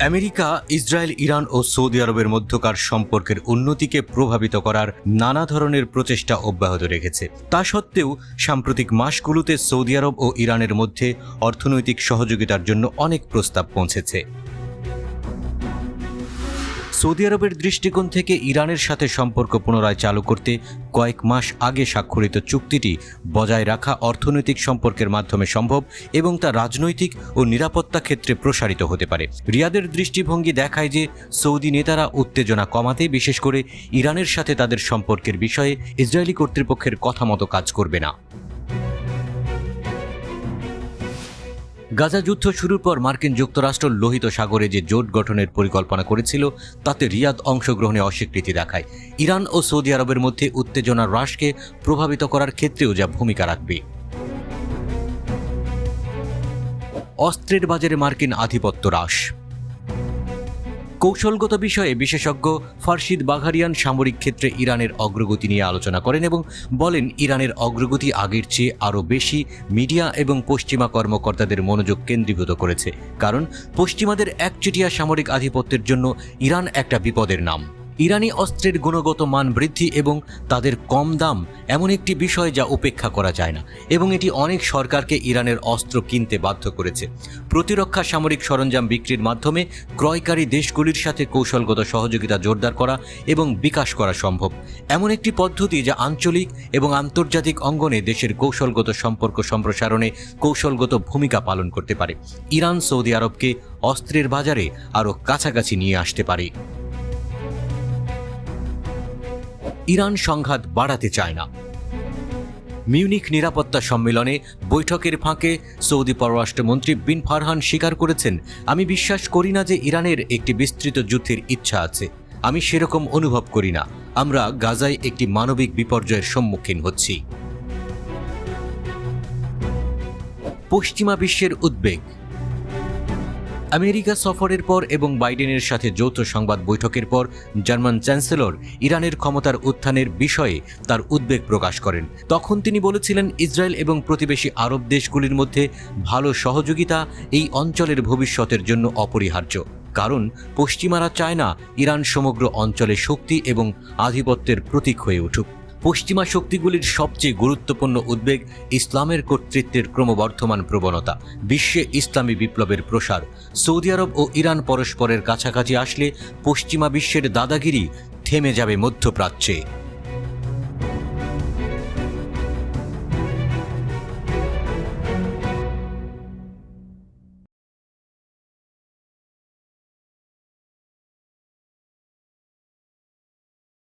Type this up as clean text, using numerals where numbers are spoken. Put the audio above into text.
America, Israel, Iran ও Saudi আরবের মধ্যকার সম্পর্কের উন্নতিকে প্রভাবিত করার নানা ধরনের প্রচেষ্টা অব্যাহত রেখেছে। তা সত্ত্বেও সাম্প্রতিক মাসগুলোতে সৌদি আরব ও ইরানের মধ্যে অর্থনৈতিক সহযোগিতার জন্য অনেক প্রস্তাব পৌঁছেছে। সৌদি আরবের দৃষ্টিকোণ থেকে ইরানের সাথে সম্পর্ক পুনরায় চালু করতে কয়েক মাস আগে স্বাক্ষরিত চুক্তিটি বজায় রাখা অর্থনৈতিক সম্পর্কের মাধ্যমে সম্ভব এবং তা রাজনৈতিক ও নিরাপত্তা ক্ষেত্রে প্রসারিত হতে পারে। রিয়াদের দৃষ্টিভঙ্গি দেখায় যে সৌদি নেতারা উত্তেজনা কমাতে, বিশেষ করে ইরানের সাথে তাদের সম্পর্কের বিষয়ে ইসরায়েলি কর্তৃপক্ষের কথা মতো কাজ করবে না। গাজা যুদ্ধ শুরুর পর মার্কিন যুক্তরাষ্ট্র লোহিত সাগরে যে জোট গঠনের পরিকল্পনা করেছিল তাতে রিয়াদ অংশগ্রহণে অস্বীকৃতি দেখায়। ইরান ও সৌদি আরবের মধ্যে উত্তেজনা হ্রাসকে প্রভাবিত করার ক্ষেত্রেও যা ভূমিকা রাখবে। অস্ত্রের বাজারে মার্কিন আধিপত্য হ্রাস। কৌশলগত বিষয়ে বিশেষজ্ঞ ফারশিদ বাঘারিয়ান সামরিক ক্ষেত্রে ইরানের অগ্রগতি নিয়ে আলোচনা করেন এবং বলেন, ইরানের অগ্রগতি আগের চেয়ে আরও বেশি মিডিয়া এবং পশ্চিমা কর্মকর্তাদের মনোযোগ কেন্দ্রীভূত করেছে, কারণ পশ্চিমাদের একচেটিয়া সামরিক আধিপত্যের জন্য ইরান একটা বিপদের নাম। ইরানি অস্ত্রের গুণগত মান বৃদ্ধি এবং তাদের কম দাম এমন একটি বিষয় যা উপেক্ষা করা যায় না, এবং এটি অনেক সরকারকে ইরানের অস্ত্র কিনতে বাধ্য করেছে। প্রতিরক্ষা সামরিক সরঞ্জাম বিক্রির মাধ্যমে ক্রয়কারী দেশগুলির সাথে কৌশলগত সহযোগিতা জোরদার করা এবং বিকাশ করা সম্ভব, এমন একটি পদ্ধতি যা আঞ্চলিক এবং আন্তর্জাতিক অঙ্গনে দেশের কৌশলগত সম্পর্ক সম্প্রসারণে কৌশলগত ভূমিকা পালন করতে পারে। ইরান সৌদি আরবকে অস্ত্রের বাজারে আরও কাছাকাছি নিয়ে আসতে পারে। ইরান সংঘাত বাড়াতে চায় না। মিউনিখ নিরাপত্তা সম্মেলনে বৈঠকের ফাঁকে সৌদি পররাষ্ট্রমন্ত্রী বিন ফারহান স্বীকার করেছেন, আমি বিশ্বাস করি না যে ইরানের একটি বিস্তৃত যুদ্ধের ইচ্ছা আছে। আমি সেরকম অনুভব করি না। আমরা গাজায় একটি মানবিক বিপর্যয়ের সম্মুখীন হচ্ছি। পশ্চিমা বিশ্বের উদ্বেগ। আমেরিকা সফরের পর এবং বাইডেনের সাথে যৌথ সংবাদ বৈঠকের পর জার্মান চ্যান্সেলর ইরানের ক্ষমতার উত্থানের বিষয়ে তার উদ্বেগ প্রকাশ করেন। তখন তিনি বলেছিলেন, ইসরায়েল এবং প্রতিবেশী আরব দেশগুলির মধ্যে ভালো সহযোগিতা এই অঞ্চলের ভবিষ্যতের জন্য অপরিহার্য, কারণ পশ্চিমারা চায় না ইরান সমগ্র অঞ্চলে শক্তি এবং আধিপত্যের প্রতীক হয়ে উঠুক। পশ্চিমা শক্তিগুলির সবচেয়ে গুরুত্বপূর্ণ উদ্বেগ ইসলামের কর্তৃত্বের ক্রমবর্ধমান প্রবণতা, বিশ্বে ইসলামী বিপ্লবের প্রসার। সৌদি আরব ও ইরান পরস্পরের কাছাকাছি আসলে পশ্চিমা বিশ্বের দাদাগিরি থেমে যাবে মধ্যপ্রাচ্যে।